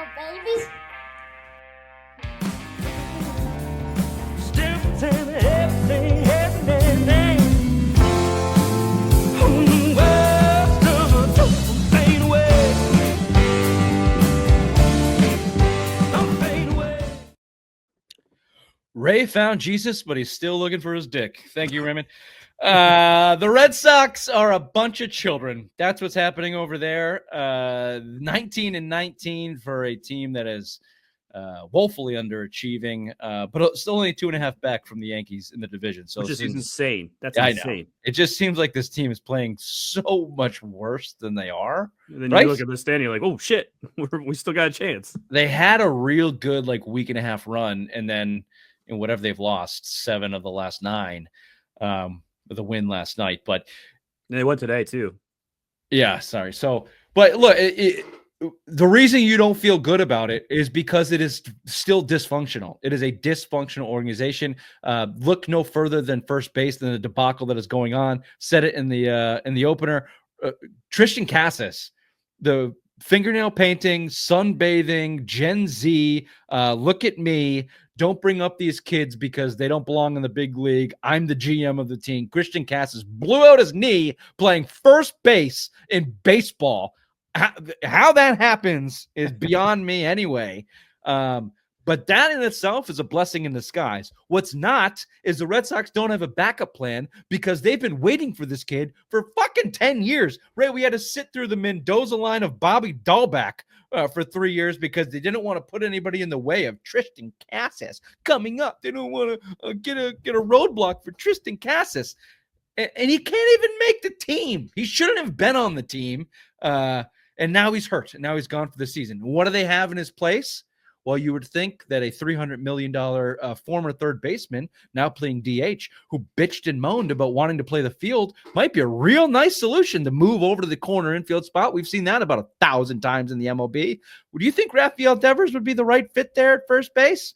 little babies. Ray found Jesus, but he's still looking for his dick. Thank you, Raymond. The Red Sox are a bunch of children. That's what's happening over there. 19-19 for a team that is woefully underachieving, but still only 2.5 back from the Yankees in the division. So which is insane. That's insane. insane. It just seems like this team is playing so much worse than they are. And then right? you look at the stand, you're like, oh shit, we still got a chance. They had a real good week and a half run, and then in whatever they've lost, 7 of the last 9, with a win last night. But and they won today too. Yeah, sorry. So, but look, the reason you don't feel good about it is because it is still dysfunctional. It is a dysfunctional organization. Look no further than first base than the debacle that is going on. Said it in the opener. Tristan Cassis, the fingernail painting, sunbathing, Gen Z. Look at me. Don't bring up these kids because they don't belong in the big league. I'm the GM of the team. Tristan Cassis blew out his knee playing first base in baseball. How that happens is beyond me anyway. But that in itself is a blessing in disguise. What's not is the Red Sox don't have a backup plan because they've been waiting for this kid for fucking 10 years. Right? We had to sit through the Mendoza line of Bobby Dahlback for 3 years because they didn't want to put anybody in the way of Tristan Cassis coming up. They don't want to get a roadblock for Tristan Cassis. And he can't even make the team. He shouldn't have been on the team. And now he's hurt. And now he's gone for the season. What do they have in his place? Well, you would think that a $300 million former third baseman, now playing DH, who bitched and moaned about wanting to play the field, might be a real nice solution to move over to the corner infield spot. We've seen that about 1,000 times in the MLB. Do you think Raffy would be the right fit there at first base?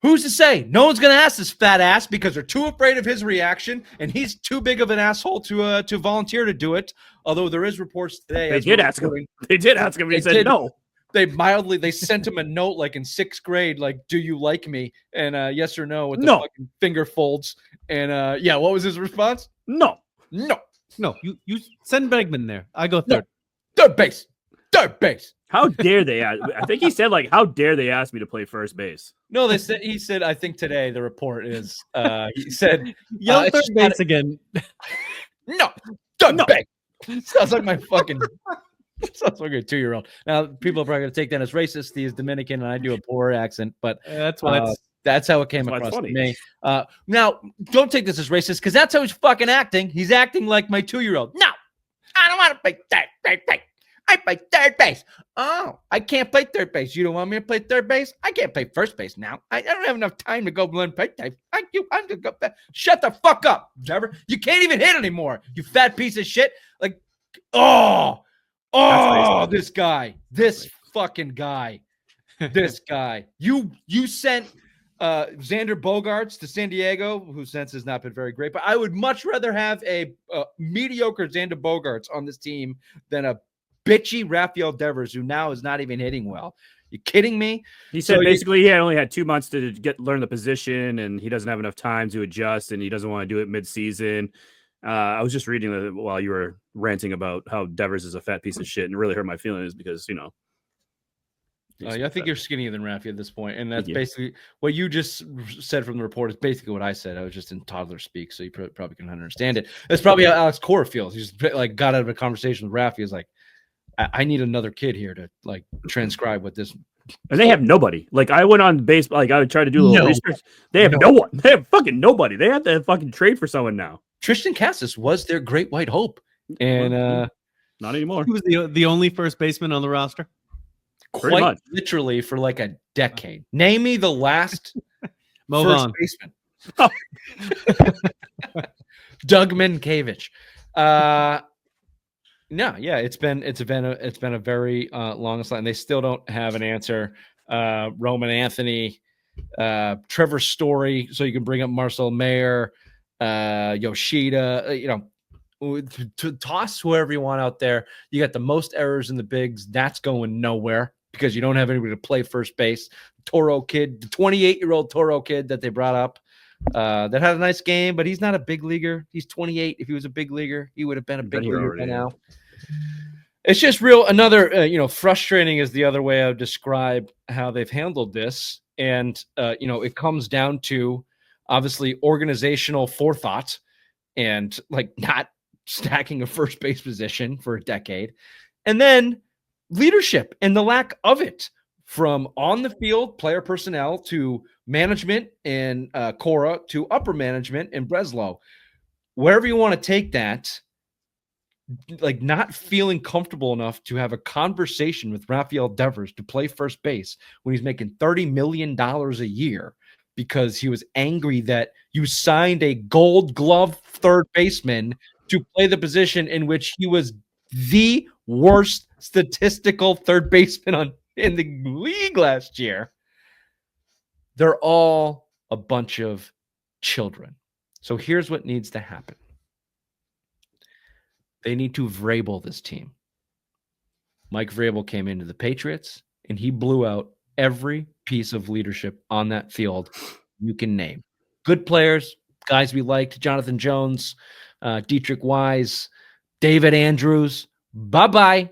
Who's to say? No one's going to ask this fat ass because they're too afraid of his reaction, and he's too big of an asshole to volunteer to do it. Although there is reports today. They did ask him. They did ask him. He said no. They sent him a note in 6th grade, do you like me? And yes or no with the fucking finger folds. And what was his response? No. You send Bregman there. I go third. No. Third base. How dare they? I think he said how dare they ask me to play first base? No, he said. I think today the report is. He said, "Yell third base again." No, third base. Sounds like my fucking. Sounds like a 2-year-old. Now people are probably going to take that as racist. He is Dominican, and I do a poor accent, but that's why. That's how it came across to me. Now, don't take this as racist because that's how he's fucking acting. He's acting like my 2-year-old. No, I don't want to play third base. I play third base. Oh, I can't play third base. You don't want me to play third base? I can't play first base now. I don't have enough time to go learn play type. I'm just go back. Shut the fuck up, Trevor. You can't even hit anymore. You fat piece of shit. This guy. This fucking guy. This guy. You sent Xander Bogaerts to San Diego, whose sense has not been very great. But I would much rather have a mediocre Xander Bogaerts on this team than a bitchy Rafael Devers, who now is not even hitting well. You kidding me? He said basically he only had 2 months to learn the position, and he doesn't have enough time to adjust, and he doesn't want to do it mid-season. I was just reading that while you were ranting about how Devers is a fat piece of shit, and it really hurt my feelings because, I think you're skinnier than Raffy at this point, and that's basically what you just said from the report is basically what I said. I was just in toddler speak, so you probably can understand it. That's probably how Alex Cora feels. He's got out of a conversation with Raffy. Is I need another kid here to transcribe what this. And they have nobody. I went on base, I would try to do a little research. They have no one. They have fucking nobody. They have to fucking trade for someone now. Tristan Cassis was their great white hope, and not anymore. He was the only first baseman on the roster. Quite literally for a decade. Name me the last first baseman. Doug Minkiewicz. It's been a very long slide, and they still don't have an answer. Roman Anthony, Trevor Story, so you can bring up Marcel Mayer, Yoshida, to toss whoever you want out there. You got the most errors in the bigs. That's going nowhere. because you don't have anybody to play first base. Toro kid, the 28-year-old Toro kid that they brought up, that had a nice game, but he's not a big leaguer. He's 28. If he was a big leaguer, he would have been a big leaguer by now. It's just another, frustrating is the other way I would describe how they've handled this. And, it comes down to obviously organizational forethought and like not stacking a first base position for a decade. And then leadership and the lack of it, from on the field player personnel to management and Cora to upper management and Breslow. Wherever you want to take that, like not feeling comfortable enough to have a conversation with Rafael Devers to play first base when he's making $30 million a year because he was angry that you signed a Gold Glove third baseman to play the position in which he was the worst statistical third baseman in the league last year. They're all a bunch of children. So here's what needs to happen. They need to Vrabel this team. Mike Vrabel came into the Patriots, and he blew out every piece of leadership on that field you can name. Good players, guys we liked, Jonathan Jones, Dietrich Wise, David Andrews. Bye-bye.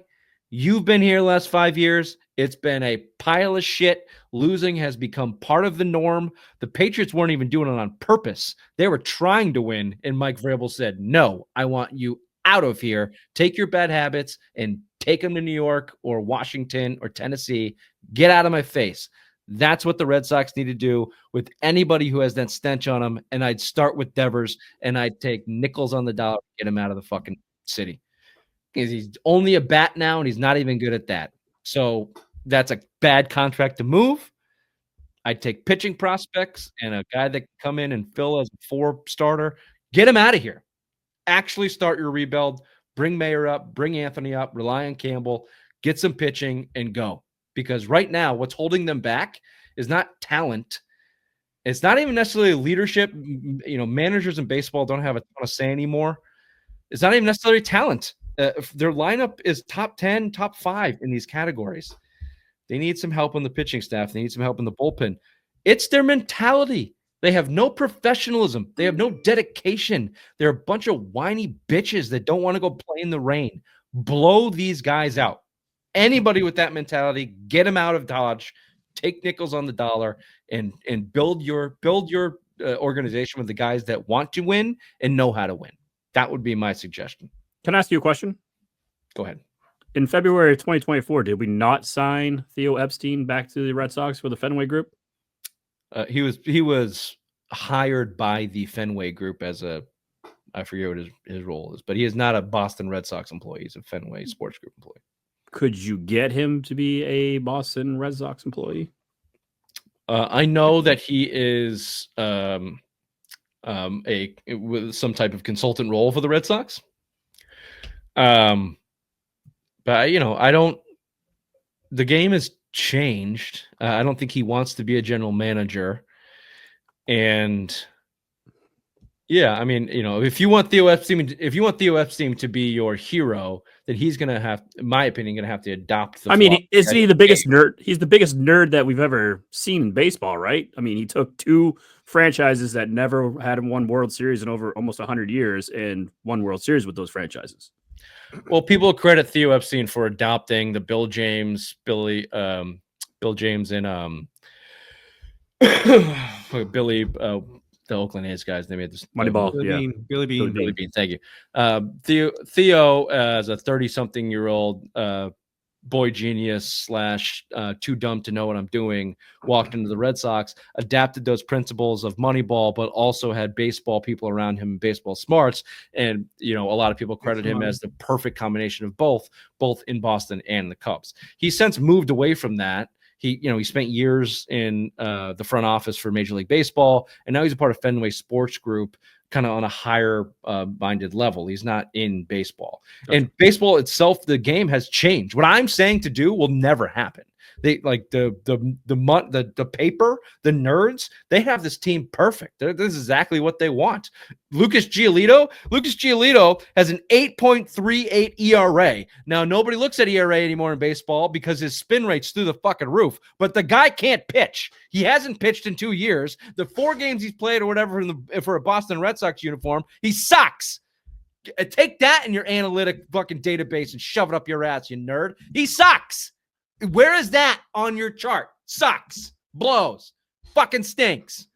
You've been here the last 5 years. It's been a pile of shit. Losing has become part of the norm. The Patriots weren't even doing it on purpose. They were trying to win, and Mike Vrabel said, no, I want you out of here. Take your bad habits and take them to New York or Washington or Tennessee. Get out of my face. That's what the Red Sox need to do with anybody who has that stench on them. And I'd start with Devers, and I'd take nickels on the dollar to get him out of the fucking city. Because he's only a bat now, and he's not even good at that. So that's a bad contract to move. I'd take pitching prospects and a guy that can come in and fill as a 4-starter. Get him out of here. Actually start your rebuild. Bring Mayer up. Bring Anthony up. Rely on Campbell. Get some pitching and go. Because right now, what's holding them back is not talent. It's not even necessarily leadership. Managers in baseball don't have a ton of say anymore. It's not even necessarily talent. Their lineup is top 10, top 5 in these categories. They need some help on the pitching staff. They need some help in the bullpen. It's their mentality. They have no professionalism. They have no dedication. They're a bunch of whiny bitches that don't want to go play in the rain. Blow these guys out. Anybody with that mentality, get them out of Dodge. Take nickels on the dollar and build your organization with the guys that want to win and know how to win. That would be my suggestion. Can I ask you a question? Go ahead. In February of 2024, did we not sign Theo Epstein back to the Red Sox for the Fenway Group? He was hired by the Fenway Group as I forget what his role is, but he is not a Boston Red Sox employee. He's a Fenway Sports Group employee. Could you get him to be a Boston Red Sox employee? I know that he is with some type of consultant role for the Red Sox. But I don't. The game has changed. I don't think he wants to be a general manager. And yeah, I mean, if you want Theo Epstein to be your hero, then he's gonna have, in my opinion, gonna have to adopt. Is he the biggest nerd? He's the biggest nerd that we've ever seen in baseball, right? I mean, he took 2 franchises that never had won World Series in over almost 100 years and won World Series with those franchises. Well, people credit Theo Epstein for adopting the Bill James and Billy, the Oakland A's guys. They made this Moneyball. Billy Bean. Thank you. Theo, as a 30-something-year-old boy genius / too dumb to know what I'm doing, walked into the Red Sox, adapted those principles of Moneyball, but also had baseball people around him, baseball smarts. And, a lot of people credit him as the perfect combination of both in Boston and the Cubs. He's since moved away from that. He spent years in the front office for Major League Baseball, and now he's a part of Fenway Sports Group, kind of on a higher minded level. He's not in baseball. And baseball itself, the game has changed. What I'm saying to do will never happen. They like the paper, the nerds. They have this team perfect. This is exactly what they want. Lucas Giolito has an 8.38 ERA. Now nobody looks at ERA anymore in baseball because his spin rate's through the fucking roof. But the guy can't pitch. He hasn't pitched in 2 years. The 4 games he's played or whatever for a Boston Red Sox uniform, he sucks. Take that in your analytic fucking database and shove it up your ass, you nerd. He sucks. Where is that on your chart? Sucks. Blows. Fucking stinks.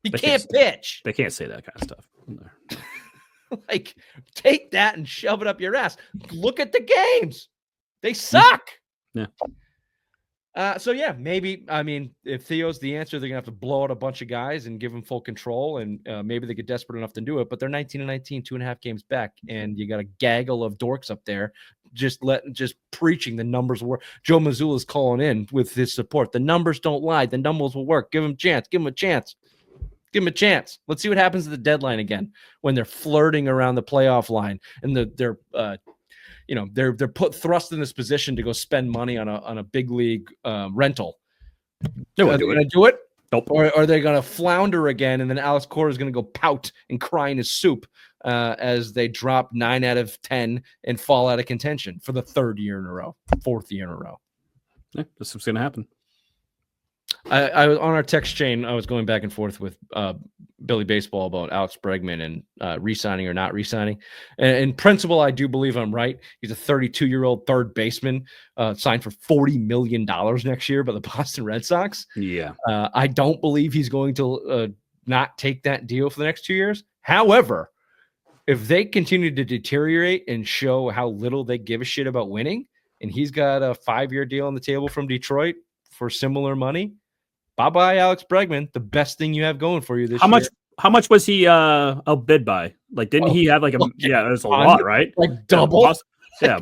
He can't pitch. They can't say that kind of stuff. Like, take that and shove it up your ass. Look at the games. They suck. Yeah. So yeah, maybe, I mean, if Theo's the answer, they're gonna have to blow out a bunch of guys and give him full control, and maybe they get desperate enough to do it. But they're 19-19, 2.5 games back, and you got a gaggle of dorks up there just preaching the numbers will work. Joe Mazzulla's calling in with his support. The numbers don't lie. The numbers will work. Give him a chance. Give him a chance. Give him a chance. Let's see what happens at the deadline again when they're flirting around the playoff line and they're put thrust in this position to go spend money on a big league rental. Are they going to do it? Nope. Or are they going to flounder again? And then Alex Cora is going to go pout and cry in his soup as they drop 9 out of 10 and fall out of contention for the 4th year in a row. Yeah, that's what's going to happen. I was on our text chain. I was going back and forth with Billy Baseball about Alex Bregman and re-signing or not re-signing. And in principle, I do believe I'm right. He's a 32-year-old third baseman signed for $40 million next year by the Boston Red Sox. Yeah. I don't believe he's going to not take that deal for the next 2 years. However, if they continue to deteriorate and show how little they give a shit about winning, and he's got a 5-year deal on the table from Detroit for similar money, bye-bye, Alex Bregman. The best thing you have going for you this year. How much was he outbid by? Like, didn't he have like it was a lot, right? Like double.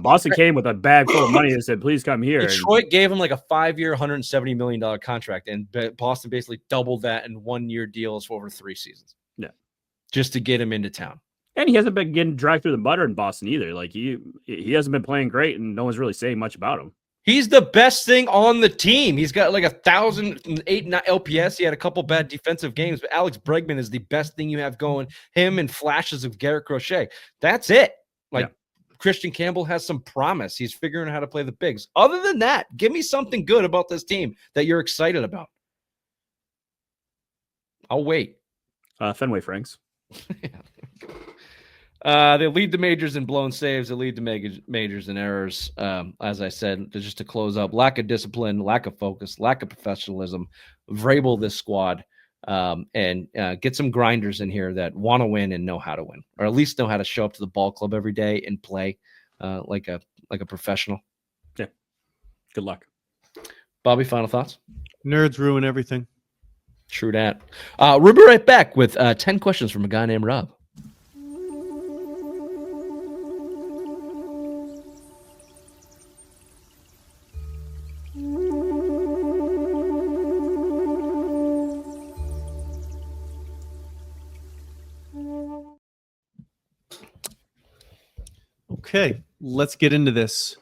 Boston came with a bag full of money and said, please come here. Detroit gave him like a 5-year, $170 million contract, and Boston basically doubled that in 1-year deals for over 3 seasons. Yeah. Just to get him into town. And he hasn't been getting dragged through the butter in Boston either. Like he hasn't been playing great, and no one's really saying much about him. He's the best thing on the team. He's got like 1,008 LPS. He had a couple bad defensive games, but Alex Bregman is the best thing you have going. Him and flashes of Garrett Crochet. That's it. Christian Campbell has some promise. He's figuring out how to play the bigs. Other than that, give me something good about this team that you're excited about. I'll wait. Fenway Franks. They lead the majors in blown saves. They lead the majors in errors. As I said, just to close up, lack of discipline, lack of focus, lack of professionalism. Vrabel this squad, and get some grinders in here that want to win and know how to win, or at least know how to show up to the ball club every day and play like a professional. Yeah. Good luck, Bobby. Final thoughts? Nerds ruin everything. True that. We'll be right back with 10 questions from a guy named Rob. Okay, let's get into this.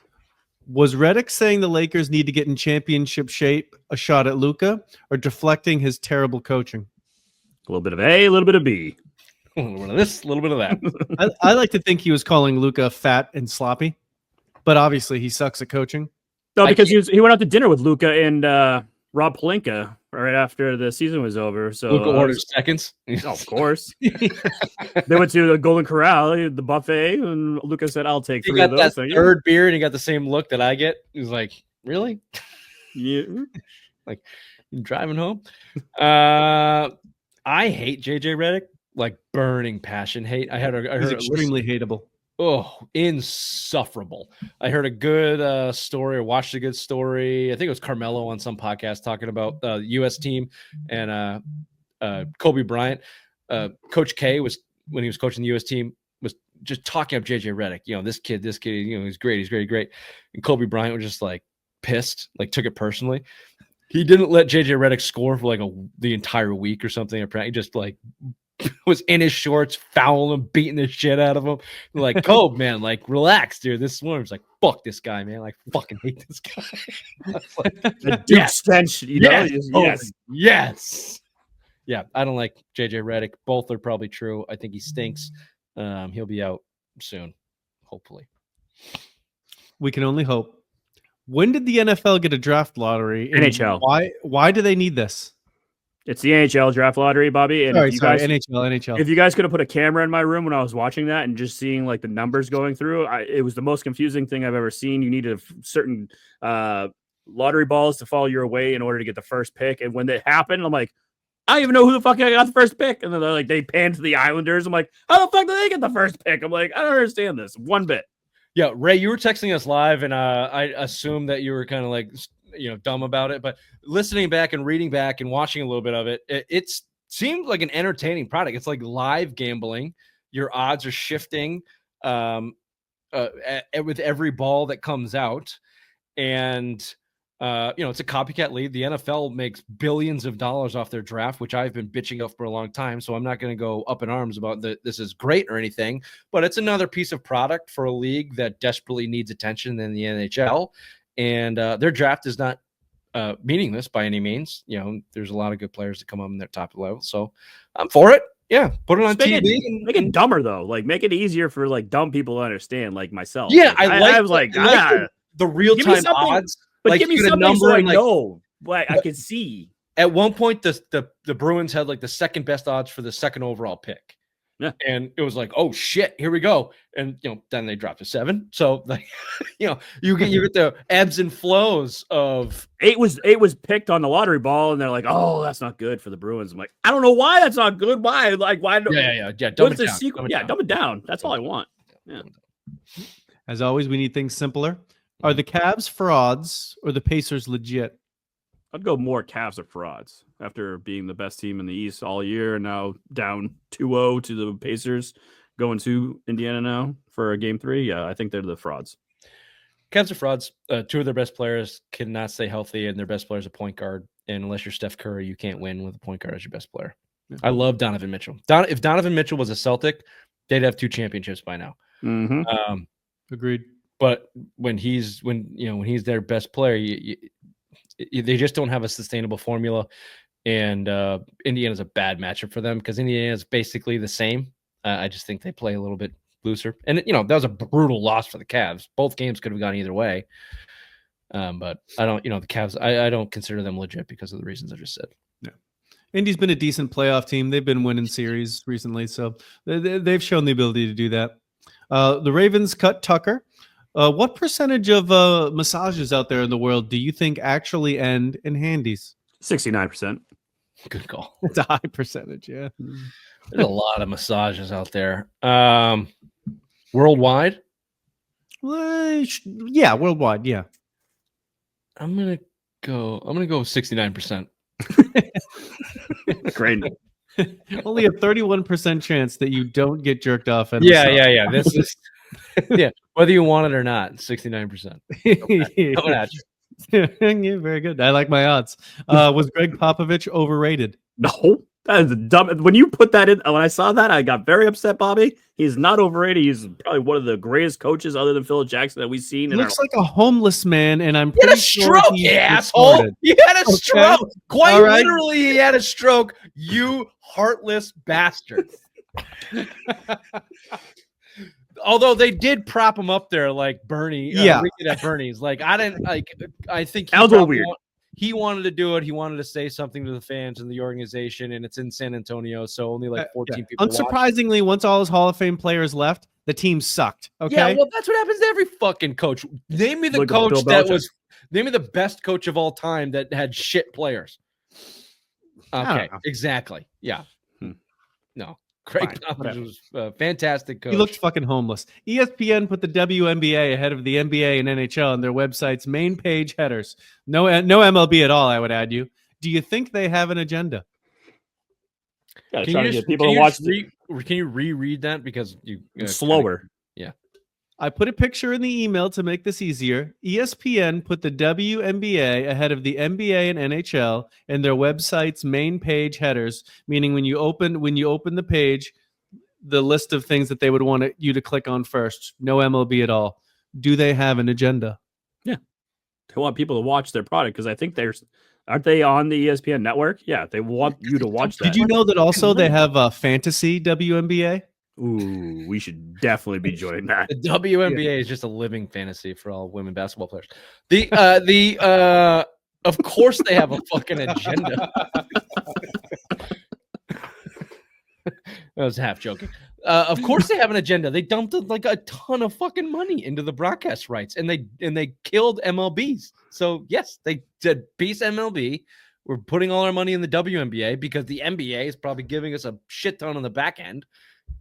Was Reddick saying the Lakers need to get in championship shape, a shot at Luka, or deflecting his terrible coaching? A little bit of A, a little bit of B. A little bit of this, a little bit of that. I like to think he was calling Luka fat and sloppy, but obviously he sucks at coaching. No, because he went out to dinner with Luka and Rob Pelinka right after the season was over. So Luka ordered seconds. Of course. They went to the Golden Corral, the buffet, and Luka said, I'll take 3 of those. That third beer, and he got the same look that I get. He was like, really? Yeah. Like, you driving home? I hate JJ Reddick, like burning passion hate. I heard extremely hateable. Oh, insufferable. I heard a good story or watched a good story. I think it was Carmelo on some podcast talking about the U.S. team and Kobe Bryant. Coach K was, when he was coaching the U.S. team, was just talking up JJ Reddick. You know, this kid, he's great. And Kobe Bryant was just like pissed, like took it personally. He didn't let JJ Reddick score for like the entire week or something. He just like was in his shorts, fouling him, beating the shit out of him. Like, Kobe, man, like, relax, dude. This Swarm's like, fuck this guy, man. Like, fucking hate this guy. Like, The Duke stench, you know? Yes. Yes. Yeah, I don't like JJ Reddick. Both are probably true. I think he stinks. He'll be out soon, hopefully. We can only hope. When did the NFL get a draft lottery? And NHL. Why do they need this? It's the NHL draft lottery, Bobby. And Sorry, if you guys, NHL. If you guys could have put a camera in my room when I was watching that and just seeing like the numbers going through, it was the most confusing thing I've ever seen. You needed certain lottery balls to fall your way in order to get the first pick. And when that happened, I'm like, I don't even know who the fuck I got the first pick. And then they're like, they panned to the Islanders. I'm like, how the fuck did they get the first pick? I'm like, I don't understand this one bit. Yeah, Ray, you were texting us live, and I assumed that you were kind of like, dumb about it. But listening back and reading back and watching a little bit of it, it seemed like an entertaining product. It's like live gambling. Your odds are shifting with every ball that comes out. And, it's a copycat league. The NFL makes billions of dollars off their draft, which I've been bitching of for a long time. So I'm not going to go up in arms about this is great or anything, but it's another piece of product for a league that desperately needs attention in the NHL. And their draft is not meaningless by any means. There's a lot of good players that come up in their top level. So I'm for it. Yeah. Put it on TV. Make it dumber though. Like make it easier for like dumb people to understand, like myself. Yeah. I was like, the real-time odds. But like, give me something so I know what I can see. At one point, the Bruins had like the second best odds for the second overall pick. Yeah. And it was like, oh shit, here we go. And then they dropped to 7. So like, you get the ebbs and flows of 8 was picked on the lottery ball, and they're like, oh, that's not good for the Bruins. I'm like, I don't know why that's not good. Why? Like, why? Yeah. What's the secret? Yeah, dumb it down. That's all I want. Yeah. As always, we need things simpler. Are the Cavs frauds or the Pacers legit? I'd go more Cavs or frauds after being the best team in the East all year and now down 2-0 to the Pacers, going to Indiana now for a game 3. Yeah, I think they're the frauds. Cavs are frauds. 2 of their best players cannot stay healthy, and their best player is a point guard. And unless you're Steph Curry, you can't win with a point guard as your best player. Yeah. I love Donovan Mitchell. If Donovan Mitchell was a Celtic, they'd have 2 championships by now. Mm-hmm. Agreed. But when he's their best player, they just don't have a sustainable formula. And Indiana's a bad matchup for them because Indiana is basically the same. I just think they play a little bit looser. And that was a brutal loss for the Cavs. Both games could have gone either way. But I don't, the Cavs, I don't consider them legit because of the reasons I just said. Yeah. Indy's been a decent playoff team. They've been winning series recently, so they've shown the ability to do that. The Ravens cut Tucker. What percentage of massages out there in the world do you think actually end in handies? 69%. Good call. It's a high percentage, yeah. There's a lot of massages out there. Worldwide? Yeah, worldwide, yeah. I'm gonna go 69%. Great. Only a 31% chance that you don't get jerked off. Yeah. This is whether you want it or not, 69%. Coming at you. Yeah, very good. I like my odds. Was Greg Popovich overrated? No, that is dumb. When you put that in, when I saw that, I got very upset, Bobby. He's not overrated. He's probably one of the greatest coaches other than Phil Jackson that we've seen. He looks like a homeless man, and I'm pretty sure he had a stroke, asshole. He had a stroke. Quite literally, he had a stroke. You heartless bastard. Although they did prop him up there like Bernie. At Bernie's. Like I didn't like. I think that was a little weird. He wanted to do it. He wanted to say something to the fans and the organization, and it's in San Antonio, so only like 14 people. Unsurprisingly, once all his Hall of Fame players left, the team sucked. Okay. Yeah, well, that's what happens to every fucking coach. Name me the coach that was. Name me the best coach of all time that had shit players. Okay, exactly. Yeah. No. Craig Popovich was a fantastic coach. He looked fucking homeless. ESPN put the WNBA ahead of the NBA and NHL on their website's main page headers. No MLB at all, I would add you. Do you think they have an agenda? Yeah, trying to get people to watch. Can you reread that because you slower? Yeah. I put a picture in the email to make this easier. ESPN put the WNBA ahead of the NBA and NHL in their website's main page headers, meaning when you open the page, the list of things that they would want you to click on first. No MLB at all. Do they have an agenda? Yeah. They want people to watch their product because I think aren't they on the ESPN network? Yeah, they want you to watch that. Did you know that also they have a fantasy WNBA? Ooh, we should definitely be joining that. The WNBA is just a living fantasy for all women basketball players. Of course they have a fucking agenda. I was half joking. Of course they have an agenda. They dumped like a ton of fucking money into the broadcast rights, and they killed MLBs. So yes, they said peace MLB. We're putting all our money in the WNBA because the NBA is probably giving us a shit ton on the back end.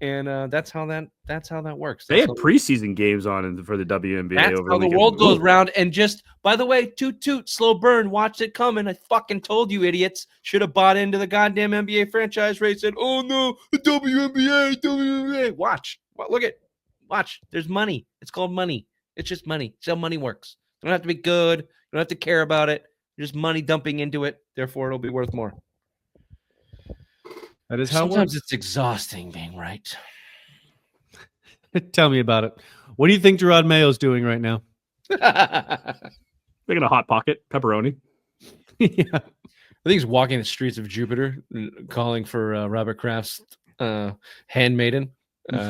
And that's how that works. They have preseason games on for the WNBA. That's over how the world goes round. And just, by the way, toot, slow burn, watch it coming. I fucking told you, idiots. Should have bought into the goddamn NBA franchise rate. Said, oh no, the WNBA. Watch. Watch. There's money. It's called money. It's just money. It's how money works. You don't have to be good. You don't have to care about it. There's money dumping into it. Therefore, it'll be worth more. That is how sometimes it's exhausting being right. Tell me about it. What do you think Gerard Mayo's doing right now? Making a hot pocket, pepperoni. Yeah. I think he's walking the streets of Jupiter, calling for Robert Kraft's handmaiden,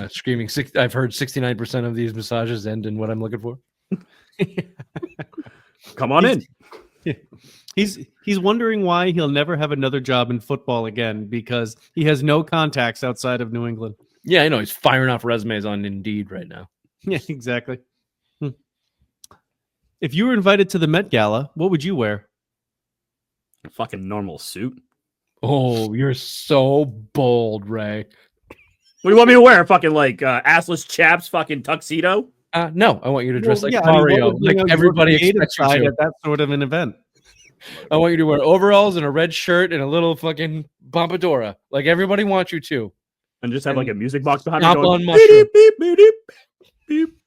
screaming. I've heard 69% of these massages end in what I'm looking for. Come on in. He's wondering why he'll never have another job in football again because he has no contacts outside of New England. Yeah, I know. He's firing off resumes on Indeed right now. Yeah, exactly. If you were invited to the Met Gala, what would you wear? A fucking normal suit. Oh, you're so bold, Ray. What do you want me to wear? Fucking like assless chaps, fucking tuxedo? No, I want you to dress like yeah, Mario, like everybody expects you to. At that sort of an event. I want you to wear overalls and a red shirt and a little fucking pompadora, like everybody wants you to. And just have like a music box behind me going, on mushroom. Beep, beep, beep, beep, beep.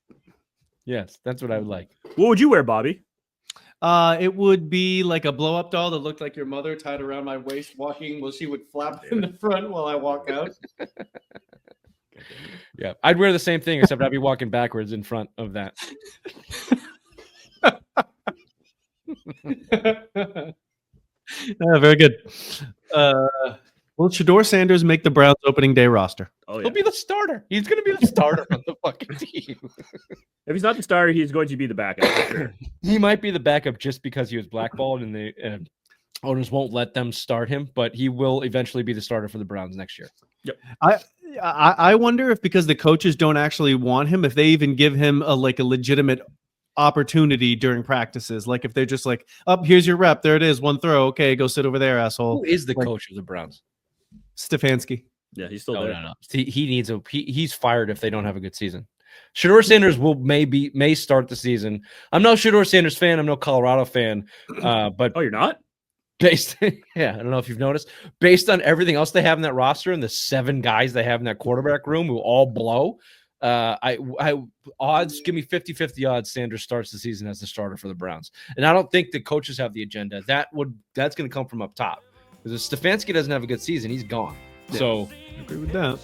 Yes, that's what I would like. What would you wear, Bobby? It would be like a blow-up doll that looked like your mother tied around my waist walking. Well, she would flap in the front while I walk out. Yeah, I'd wear the same thing, except I'd be walking backwards in front of that. Very good. Will Shedeur Sanders make the Browns opening day roster? Oh, yeah. He'll be the starter. He's going to be the starter on the fucking team. If he's not the starter, he's going to be the backup. Sure. He might be the backup just because he was blackballed and the owners won't let them start him, but he will eventually be the starter for the Browns next year. Yep. I wonder if because the coaches don't actually want him, if they even give him a legitimate opportunity during practices. Like if they're just like, oh, here's your rep. There it is. One throw. Okay, go sit over there, asshole. Who is the coach of the Browns? Stefanski. Yeah, he's still there. No. He needs he's fired if they don't have a good season. Shedeur Sanders may start the season. I'm no Shedeur Sanders fan. I'm no Colorado fan. But oh, you're not? I don't know if you've noticed. Based on everything else they have in that roster and the 7 guys they have in that quarterback room who all blow, I odds give me 50-50 odds Sanders starts the season as the starter for the Browns. And I don't think the coaches have the agenda. That's going to come from up top. Because if Stefanski doesn't have a good season, he's gone. Yeah, so I agree with that.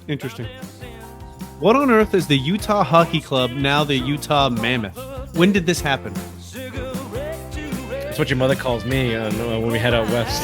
Interesting. What on earth is the Utah Hockey Club, now the Utah Mammoth? When did this happen? That's what your mother calls me when we head out west.